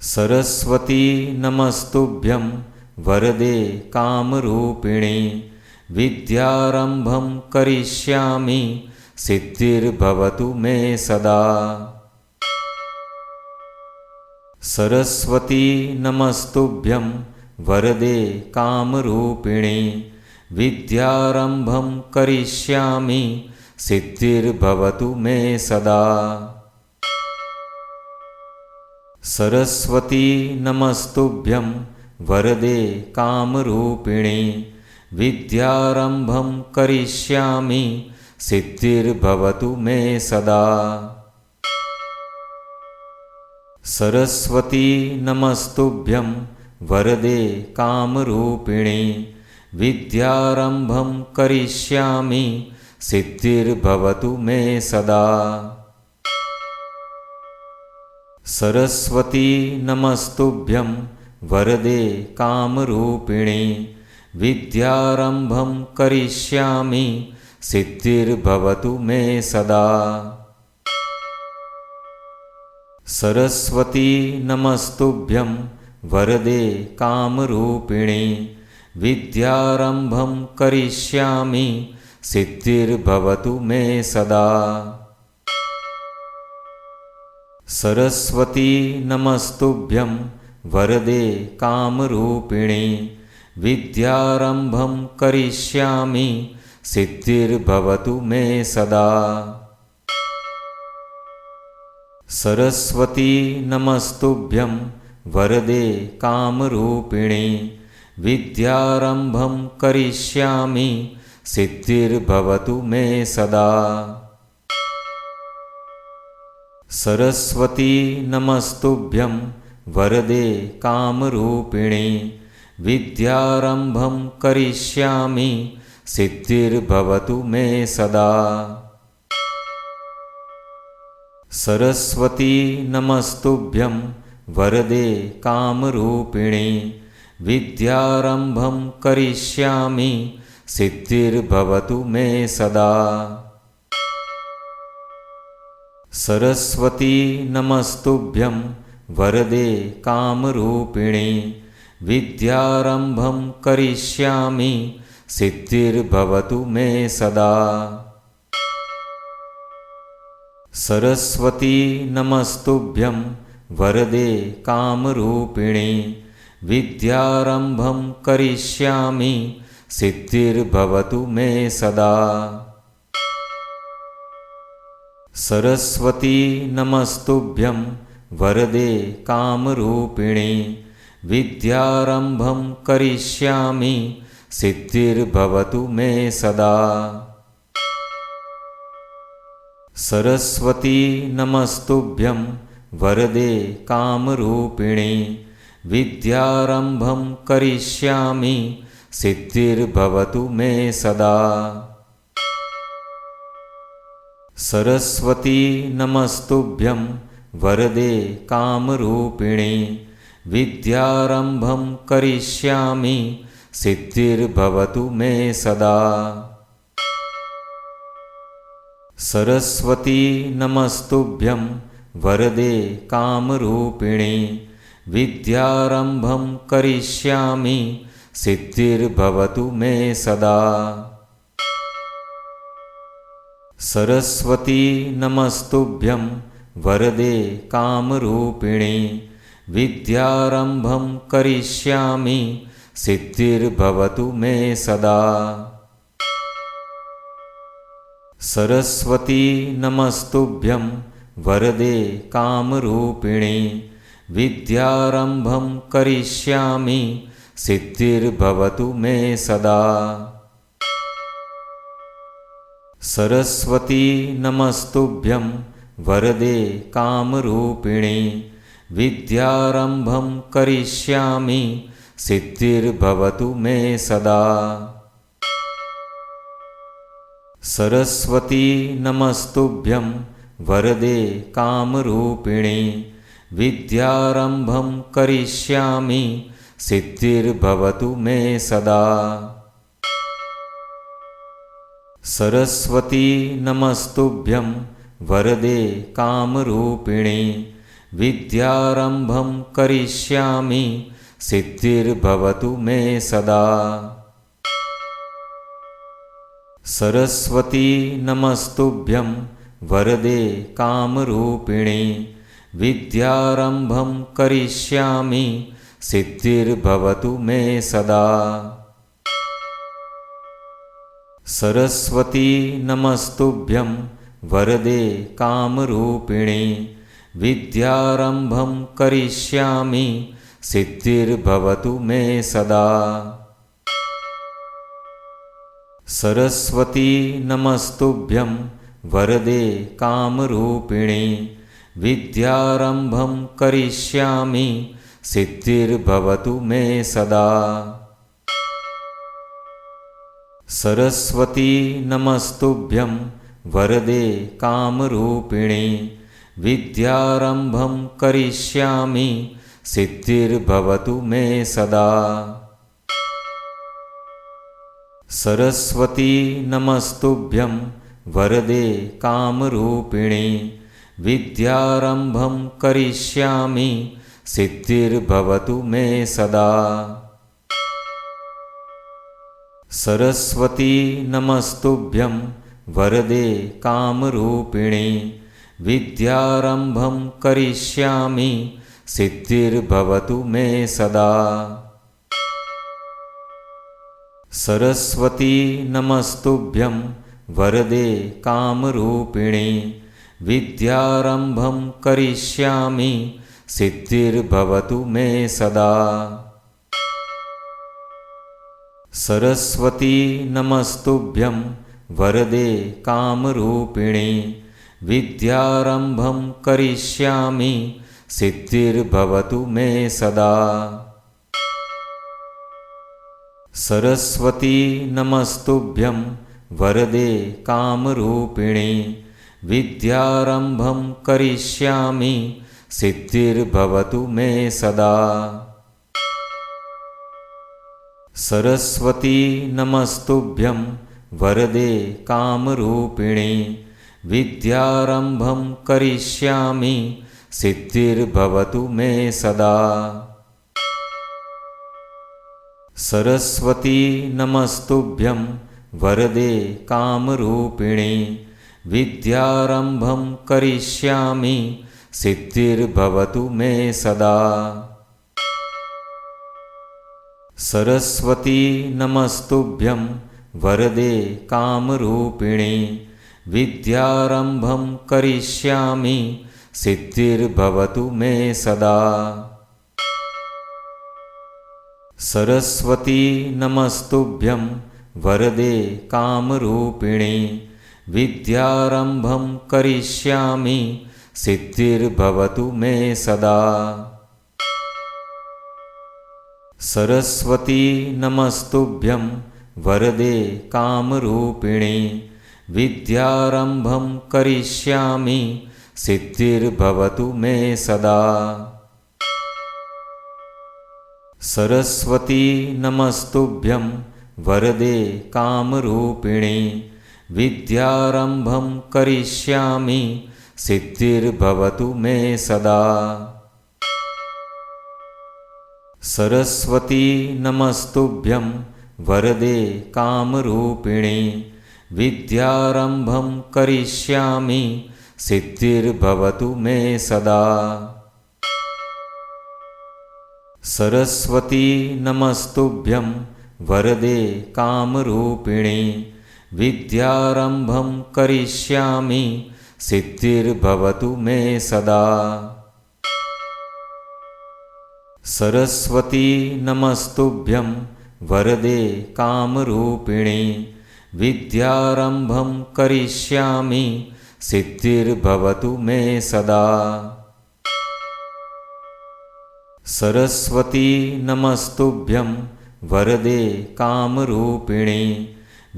सरस्वती नमस्तुभ्यं वरदे कामरूपिणी विद्यारंभं करिष्यामि सिद्धिर्भवतु मे सदा। सरस्वती नमस्तुभ्यं वरदे कामरूपिणी विद्यारंभं करिष्यामि सिद्धिर्भवतु मे सदा। सरस्वती नमस्तुभ्यं वरदे कामरूपिणी विद्यारंभं करिष्यामि सिद्धिर्भवतु मे सदा। सरस्वती नमस्तुभ्यं वरदे कामरूपिणी विद्यारंभं करिष्यामि सिद्धिर्भवतु मे सदा। सरस्वती नमस्तुभ्यं वरदे कामरूपिणी विद्यारंभं करिष्यामि सिद्धिर्भवतु मे सदा। सरस्वती नमस्तुभ्यं वरदे कामरूपिणी विद्यारंभं करिष्यामि सिद्धिर्भवतु मे सदा। सरस्वती नमस्तुभ्यं वरदे कामरूपिणी विद्यारंभं करिष्यामि सिद्धिर्भवतु मे सदा। सरस्वती नमस्तुभ्यं वरदे कामरूपिणी विद्यारंभं करिष्यामि सिद्धिर्भवतु मे सदा। सरस्वती नमस्तुभ्यं वरदे कामरूपिणी विद्यारंभं करिष्यामि सिद्धिर्भवतु मे सदा। सरस्वती नमस्तुभ्यं वरदे कामरूपिणी विद्यारंभं करिष्यामि सिद्धिर्भवतु मे सदा। सरस्वती नमस्तुभ्यं वरदे कामरूपिणी विद्यारंभं करिष्यामि सिद्धिर्भवतु मे सदा। सरस्वती नमस्तुभ्यं वरदे कामरूपिणी विद्यारंभं करिष्यामि सिद्धिर्भवतु मे सदा। सरस्वती नमस्तुभ्यं वरदे कामरूपिणी विद्यारंभं करिष्यामि सिद्धिर्भवतु मे सदा। सरस्वती नमस्तुभ्यं वरदे कामरूपिणी विद्यारंभं करिष्यामि सिद्धिर्भवतु मे सदा। सरस्वती नमस्तुभ्यं वरदे कामरूपिणी विद्यारंभं करिष्यामि सिद्धिर्भवतु मे सदा। सरस्वती नमस्तुभ्यं वरदे कामरूपिणी विद्यारंभं करिष्यामि सिद्धिर्भवतु मे सदा। सरस्वती नमस्तुभ्यं वरदे कामरूपिणी विद्यारंभं करिष्यामि सिद्धिर्भवतु मे सदा। सरस्वती नमस्तुभ्यं वरदे कामरूपिणी विद्यारंभं करिष्यामि सिद्धिर्भवतु मे सदा। सरस्वती नमस्तुभ्यं वरदे कामरूपिणी विद्यारंभं करिष्यामि सिद्धिर्भवतु मे सदा। सरस्वती नमस्तुभ्यं वरदे कामरूपिणी विद्यारंभं करिष्यामि सिद्धिर्भवतु मे सदा। सरस्वती नमस्तुभ्यं वरदे कामरूपिणी विद्यारम्भं करिष्यामि सिद्धिर्भवतु मे सदा। सरस्वती नमस्तुभ्यं वरदे कामरूपिणी विद्यारम्भं करिष्यामि सिद्धिर्भवतु मे सदा। सरस्वती नमस्तुभ्यं वरदे कामरूपिणी विद्यारम्भं करिष्यामि सिद्धिर्भवतु मे सदा। सरस्वती नमस्तुभ्यं वरदे कामरूपिणी विद्यारम्भं करिष्यामि सिद्धिर्भवतु मे सदा। सरस्वती नमस्तुभ्यं वरदे कामरूपिणी विद्यारम्भं करिष्यामि सिद्धिर्भवतु मे सदा। सरस्वती नमस्तुभ्यं वरदे कामरूपिणी विद्यारम्भं करिष्यामि सिद्धिर्भवतु मे सदा। सरस्वती नमस्तुभ्यं वरदे कामरूपिणी विद्यारम्भं करिष्यामि सिद्धिर्भवतु मे सदा। सरस्वती नमस्तुभ्यं वरदे कामरूपिणी विद्यारम्भं करिष्यामि सिद्धिर्भवतु मे सदा। सरस्वती नमस्तुभ्यं वरदे कामरूपिणी विद्यारम्भं करिष्यामि सिद्धिर्भवतु मे सदा। सरस्वती नमस्तुभ्यं वरदे कामरूपिणी विद्यारम्भं करिष्यामि सिद्धिर्भवतु मे सदा। सरस्वती नमस्तुभ्यं वरदे कामरूपिणी विद्यारम्भं करिष्यामि सिद्धिर्भवतु मे सदा। सरस्वती नमस्तुभ्यं वरदे कामरूपिणी विद्यारम्भं करिष्यामि सिद्धिर्भवतु मे सदा। सरस्वती नमस्तुभ्यं वरदे कामरूपिणी विद्यारम्भं करिष्यामि सिद्धिर्भवतु मे सदा। सरस्वती नमस्तुभ्यं वरदे कामरूपिणी विद्यारम्भं करिष्यामि सिद्धिर्भवतु मे सदा। सरस्वती नमस्तुभ्यं वरदे कामरूपिणी विद्यारम्भं करिष्यामि सिद्धिर्भवतु मे सदा। सरस्वती नमस्तुभ्यं वरदे कामरूपिणी विद्यारम्भं करिष्यामि सिद्धिर्भवतु मे सदा। सरस्वती नमस्तुभ्यं वरदे कामरूपिणी विद्यारम्भं करिष्यामि सिद्धिर्भवतु मे सदा। सरस्वती नमस्तुभ्यं वरदे कामरूपिणी विद्यारम्भं करिष्यामि सिद्धिर्भवतु मे सदा। सरस्वती नमस्तुभ्यं वरदे कामरूपिणी विद्यारम्भं करिष्यामि सिद्धिर्भवतु मे सदा। सरस्वती नमस्तुभ्यं वरदे कामरूपिणी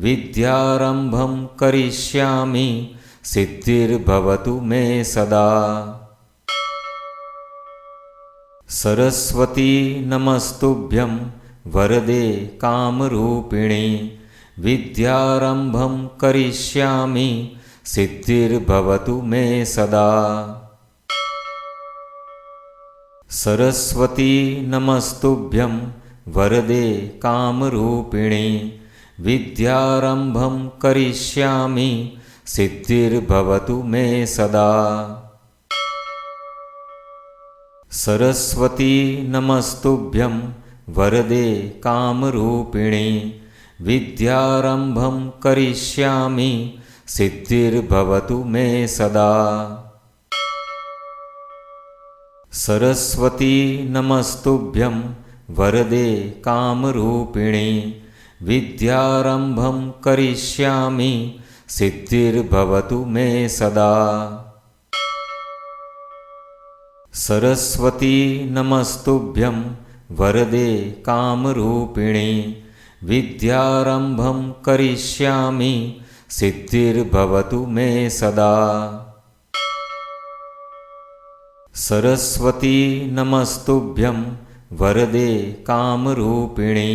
विद्यारम्भं करिष्यामि सिद्धिर्भवतु मे सदा। सरस्वती नमस्तुभ्यं वरदे कामरूपिणी विद्यारम्भं करिष्यामि सिद्धिर्भवतु मे सदा। सरस्वती नमस्तुभ्यं वरदे कामरूपिणी विद्यारम्भं करिष्यामि सिद्धिर्भवतु मे सदा। सरस्वती नमस्तुभ्यं वरदे कामरूपिणी विद्यारम्भं करिष्यामि सिद्धिर्भवतु मे सदा। सरस्वती नमस्तुभ्यं वरदे कामरूपिणी विद्यारम्भं करिष्यामि सिद्धिर्भवतु मे सदा। सरस्वती नमस्तुभ्यं वरदे कामरूपिणी विद्यारम्भं करिष्यामि सिद्धिर्भवतु मे सदा। सरस्वती नमस्तुभ्यं वरदे कामरूपिणी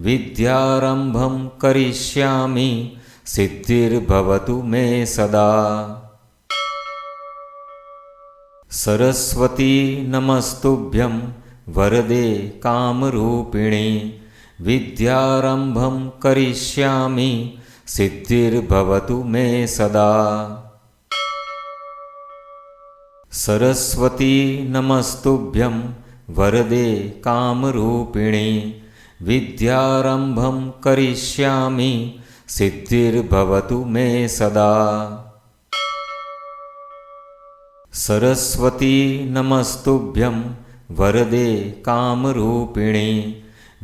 विद्यारम्भं करिष्यामि सिद्धिर्भवतु मे सदा। सरस्वती नमस्तुभ्यं वरदे कामरूपिणी विद्यारम्भं करिष्यामि सिद्धिर्भवतु मे सदा। सरस्वती नमस्तुभ्यं वरदे कामरूपिणी विद्यारम्भं करिष्यामि सिद्धिर्भवतु मे सदा। सरस्वती नमस्तुभ्यं वरदे कामरूपिणी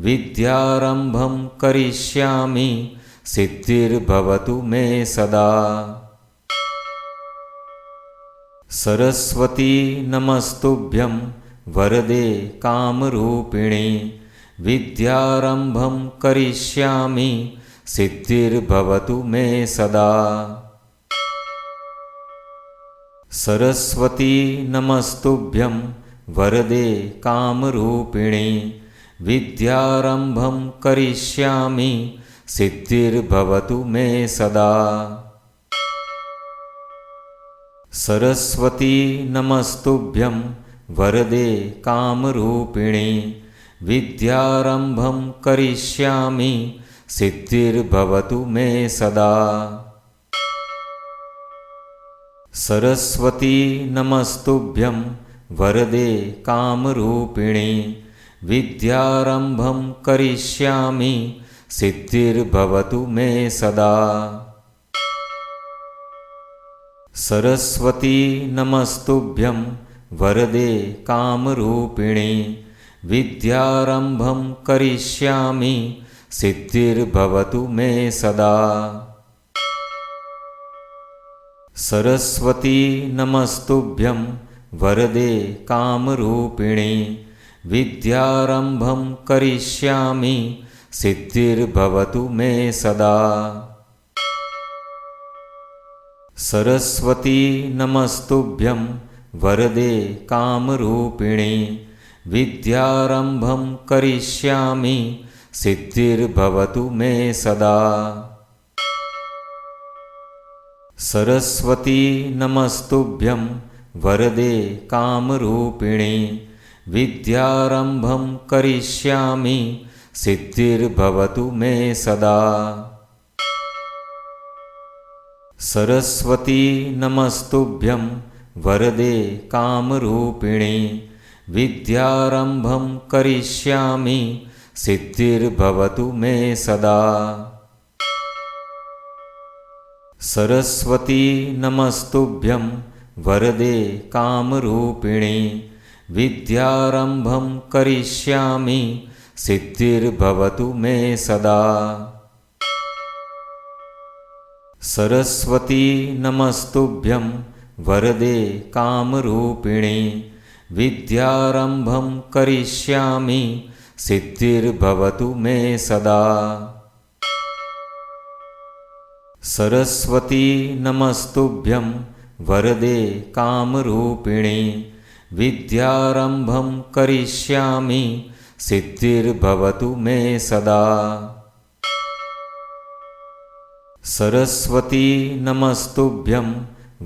विद्यारम्भं करिष्यामि सिद्धिर्भवतु मे सदा। सरस्वती नमस्तुभ्यं वरदे कामरूपिणी विद्यारम्भं करिष्यामि सिद्धिर्भवतु मे सदा। सरस्वती नमस्तुभ्यं वरदे कामरूपिणी विद्यारम्भं करिष्यामि सिद्धिर्भवतु मे सदा। सरस्वती नमस्तुभ्यं वरदे कामरूपिणी विद्यारम्भं करिष्यामि सिद्धिर्भवतु मे सदा। सरस्वती नमस्तुभ्यं वरदे कामरूपिणी विद्यारम्भं करिष्यामि सिद्धिर्भवतु मे सदा। सरस्वती नमस्तुभ्यं वरदे कामरूपिणी विद्यारम्भं करिष्यामि सिद्धिर्भवतु मे सदा। सरस्वती नमस्तुभ्यं वरदे कामरूपिणी विद्यारम्भं करिष्यामि सिद्धिर्भवतु मे सदा। सरस्वती नमस्तुभ्यं वरदे कामरूपिणी विद्यारम्भं करिष्यामि सिद्धिर्भवतु मे सदा। सरस्वती नमस्तुभ्यं वरदे कामरूपिणी विद्यारम्भं करिष्यामि सिद्धिर्भवतु मे सदा। सरस्वती नमस्तुभ्यं वरदे कामरूपिणी विद्यारम्भं करिष्यामि सिद्धिर्भवतु मे सदा। सरस्वती नमस्तुभ्यं वरदे कामरूपिणी विद्यारम्भं करिष्यामि सिद्धिर्भवतु मे सदा। सरस्वती नमस्तुभ्यं वरदे कामरूपिणी विद्यारम्भं करिष्यामि सिद्धिर्भवतु मे सदा। सरस्वती नमस्तुभ्यं वरदे कामरूपिणी विद्यारम्भं करिष्यामि सिद्धिर्भवतु मे सदा। सरस्वती नमस्तुभ्यं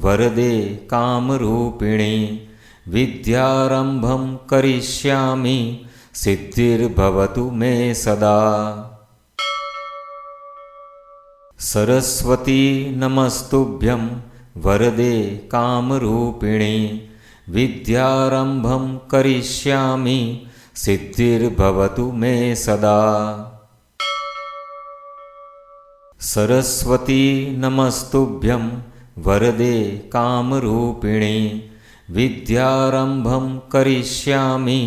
वरदे कामरूपिणी विद्यारम्भं करिष्यामि सिद्धिर्भवतु मे सदा। सरस्वती नमस्तुभ्यं वरदे कामरूपिणी विद्यारम्भं करिष्यामि सिद्धिर्भवतु मे सदा। सरस्वती नमस्तुभ्यं वरदे कामरूपिणी विद्यारम्भं करिष्यामि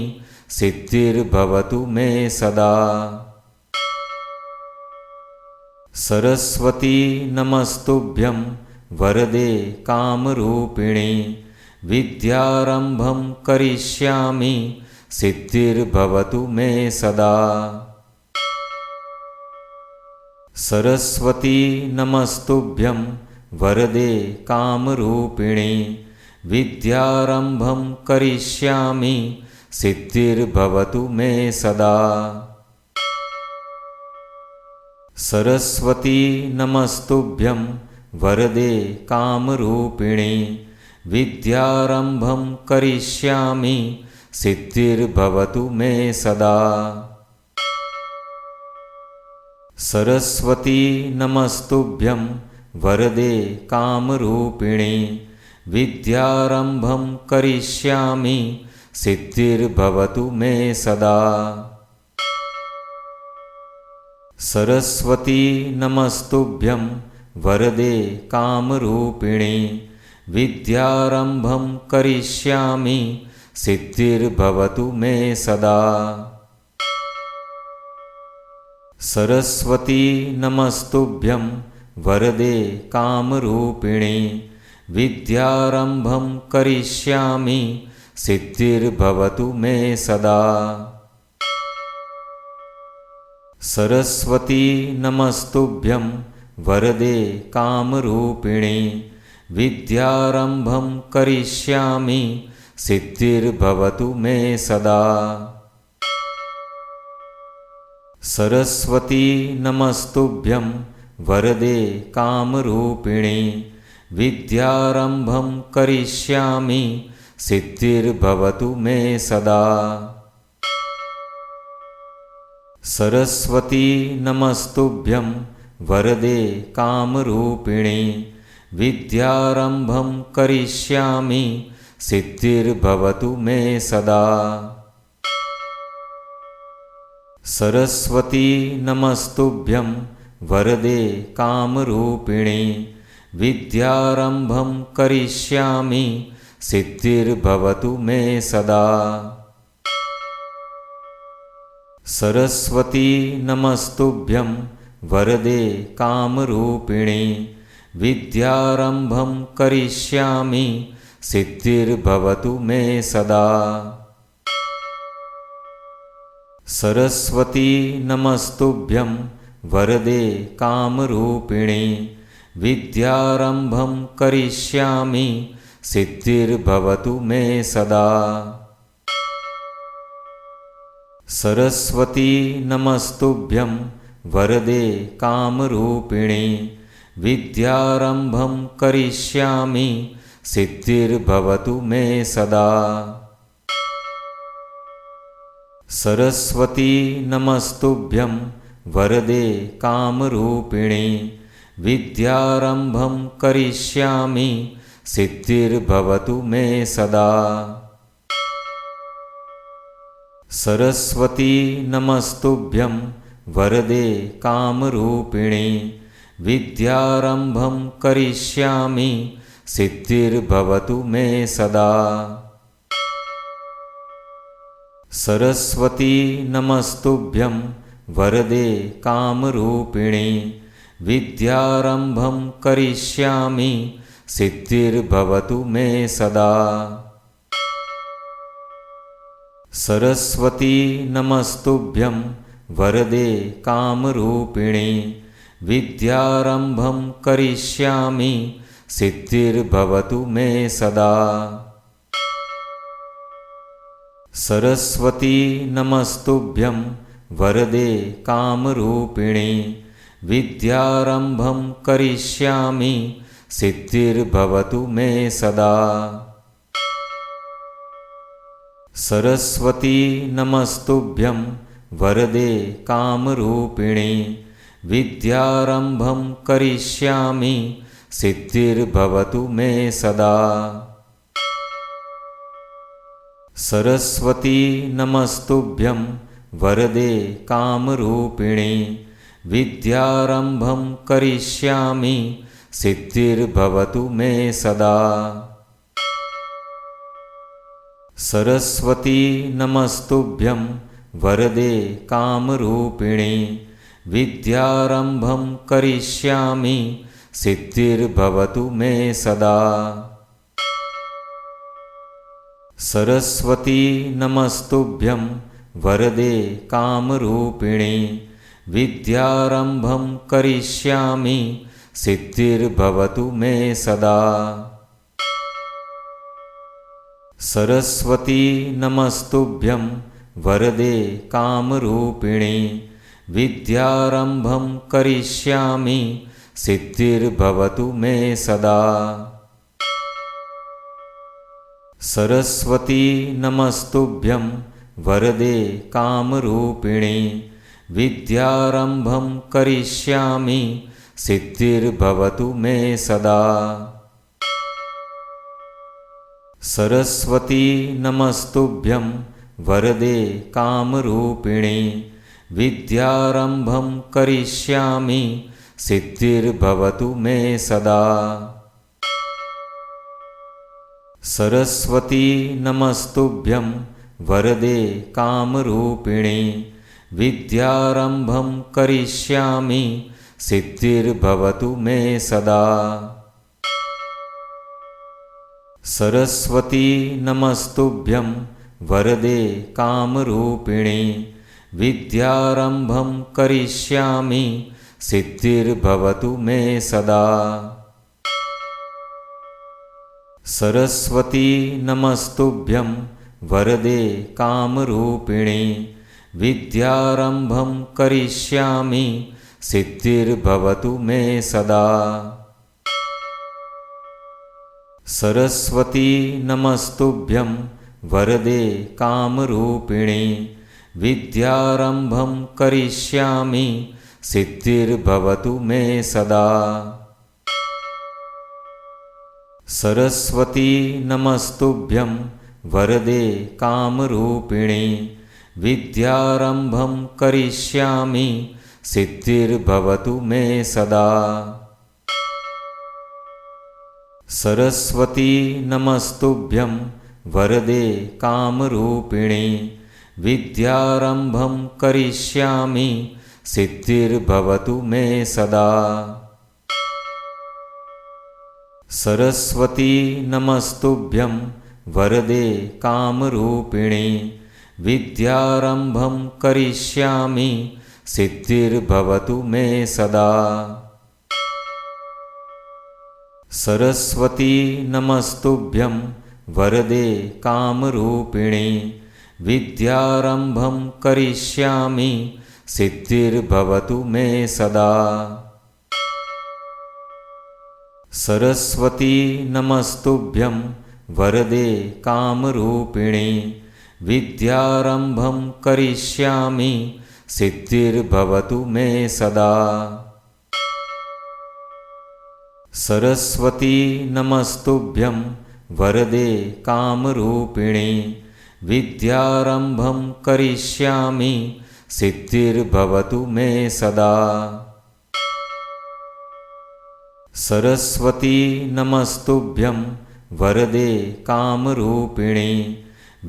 सिद्धिर्भवतु मे सदा। सरस्वती नमस्तुभ्यं वरदे कामरूपिणी विद्यारम्भं करिष्यामि सिद्धिर्भवतु मे सदा। सरस्वती नमस्तुभ्यं वरदे कामरूपिणी विद्यारम्भं करिष्यामि सिद्धिर्भवतु मे सदा। सरस्वती नमस्तुभ्यं वरदे कामरूपिणी विद्यारम्भं करिष्यामि सिद्धिर्भवतु मे सदा। सरस्वती नमस्तुभ्यं वरदे कामरूपिणी विद्यारम्भं करिष्यामि सिद्धिर्भवतु मे सदा। सरस्वती नमस्तुभ्यं वरदे कामरूपिणी विद्यारम्भं करिष्यामि सिद्धिर्भवतु मे सदा। सरस्वती नमस्तुभ्यं वरदे कामरूपिणी विद्यारम्भं करिष्यामि सिद्धिर्भवतु मे सदा। सरस्वती नमस्तुभ्यं वरदे कामरूपिणी विद्यारम्भं करिष्यामि सिद्धिर्भवतु मे सदा। सरस्वती नमस्तुभ्यं वरदे कामरूपिणी विद्यारम्भं करिष्यामि सिद्धिर्भवतु मे सदा। सरस्वती नमस्तुभ्यं वरदे कामरूपिणी विद्यारम्भं करिष्यामि सिद्धिर्भवतु मे सदा। सरस्वती नमस्तुभ्यं वरदे कामरूपिणी विद्यारम्भं करिष्यामि सिद्धिर्भवतु मे सदा। सरस्वती नमस्तुभ्यं वरदे कामरूपिणी विद्यारम्भं करिष्यामि सिद्धिर्भवतु मे सदा। सरस्वती नमस्तुभ्यं वरदे कामरूपिणी विद्यारम्भं करिष्यामि सिद्धिर्भवतु मे सदा। सरस्वती नमस्तुभ्यं वरदे कामरूपिणी विद्यारम्भं करिष्यामि सिद्धिर्भवतु मे सदा। सरस्वती नमस्तुभ्यं वरदे कामरूपिणी विद्यारम्भं करिष्यामि सिद्धिर्भवतु मे सदा। सरस्वती नमस्तुभ्यं वरदे कामरूपिणी विद्यारम्भं करिष्यामि सिद्धिर्भवतु मे सदा। सरस्वती नमस्तुभ्यं वरदे कामरूपिणी विद्यारम्भं करिष्यामि सिद्धिर्भवतु मे सदा। सरस्वती नमस्तुभ्यं वरदे कामरूपिणी विद्यारम्भं करिष्यामि सिद्धिर्भवतु मे सदा। सरस्वती नमस्तुभ्यं वरदे कामरूपिणी विद्यारम्भं करिष्यामि सिद्धिर्भवतु मे सदा। सरस्वती नमस्तुभ्यं वरदे कामरूपिणी विद्यारम्भं करिष्यामि सिद्धिर्भवतु मे सदा। सरस्वती नमस्तुभ्यं वरदे कामरूपिणी विद्यारम्भं करिष्यामि सिद्धिर्भवतु मे सदा। सरस्वती नमस्तुभ्यं वरदे कामरूपिणी विद्यारम्भं करिष्यामि सिद्धिर्भवतु मे सदा। सरस्वती नमस्तुभ्यं वरदे कामरूपिणी विद्यारम्भं करिष्यामि सिद्धिर्भवतु मे सदा। सरस्वती नमस्तुभ्यं वरदे कामरूपिणी विद्यारम्भं करिष्यामि सिद्धिर्भवतु मे सदा। सरस्वती नमस्तुभ्यं वरदे कामरूपिणी विद्यारम्भं करिष्यामि सिद्धिर्भवतु मे सदा। सरस्वती नमस्तुभ्यं वरदे कामरूपिणी विद्यारम्भं करिष्यामि सिद्धिर्भवतु मे सदा। सरस्वती नमस्तुभ्यं वरदे कामरूपिणी विद्यारम्भं करिष्यामि सिद्धिर्भवतु मे सदा। सरस्वती नमस्तुभ्यं वरदे कामरूपिणी विद्यारम्भं करिष्यामि सिद्धिर्भवतु मे सदा। सरस्वती नमस्तुभ्यं वरदे कामरूपिणी विद्यारम्भं करिष्यामि सिद्धिर्भवतु मे सदा। सरस्वती नमस्तुभ्यं वरदे कामरूपिणी विद्यारम्भं करिष्यामि सिद्धिर्भवतु मे सदा। सरस्वती नमस्तुभ्यं वरदे कामरूपिणी विद्यारम्भं करिष्यामि सिद्धिर्भवतु मे सदा। सरस्वती नमस्तुभ्यं वरदे कामरूपिणी विद्यारम्भं करिष्यामि सिद्धिर्भवतु मे सदा। सरस्वती नमस्तुभ्यं वरदे कामरूपिणी विद्यारम्भं करिष्यामि सिद्धिर्भवतु मे सदा। सरस्वती नमस्तुभ्यं वरदे कामरूपिणी विद्यारम्भं करिष्यामि सिद्धिर्भवतु मे सदा। सरस्वती नमस्तुभ्यं वरदे कामरूपिणी विद्यारम्भं करिष्यामि सिद्धिर्भवतु मे सदा। सरस्वती नमस्तुभ्यं वरदे कामरूपिणी विद्यारम्भं करिष्यामि सिद्धिर्भवतु मे सदा। सरस्वती नमस्तुभ्यं वरदे कामरूपिणी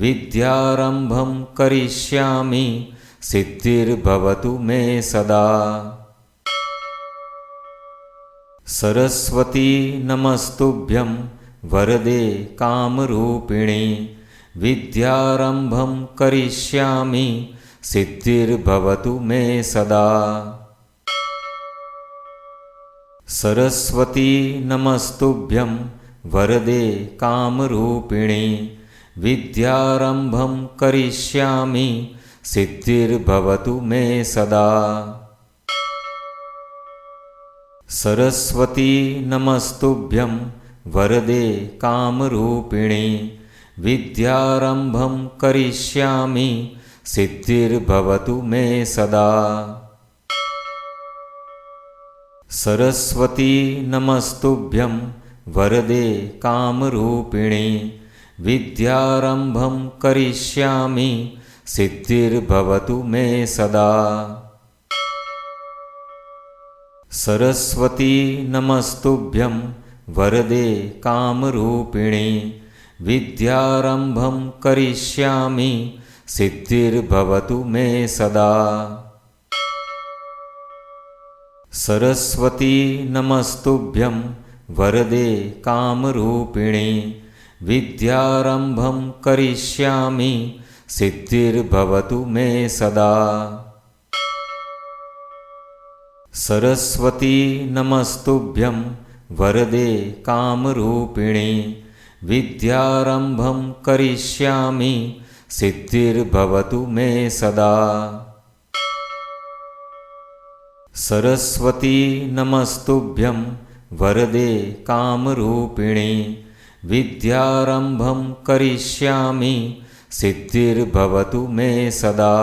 विद्यारम्भं करिष्यामि सिद्धिर्भवतु मे सदा। सरस्वती नमस्तुभ्यं वरदे कामरूपिणी विद्यारम्भं करिष्यामि सिद्धिर्भवतु मे सदा। सरस्वती नमस्तुभ्यं वरदे कामरूपिणी विद्यारम्भं करिष्यामि सिद्धिर्भवतु मे सदा। सरस्वती नमस्तुभ्यं वरदे कामरूपिणी विद्यारम्भं करिष्यामि सिद्धिर्भवतु मे सदा। सरस्वती नमस्तुभ्यं वरदे कामरूपिणी विद्यारम्भं करिष्यामि सिद्धिर्भवतु मे सदा। सरस्वती नमस्तुभ्यं वरदे कामरूपिणी विद्यारम्भं करिष्यामि सिद्धिर्भवतु मे सदा। सरस्वती नमस्तुभ्यं वरदे कामरूपिणी विद्यारम्भं करिष्यामि सिद्धिर्भवतु मे सदा। सरस्वती नमस्तुभ्यं वरदे कामरूपिणी विद्यारम्भं करिष्यामि सिद्धिर्भवतु मे सदा। सरस्वती नमस्तुभ्यं वरदे कामरूपिणी विद्यारम्भं करिष्यामि सिद्धिर्भवतु मे सदा।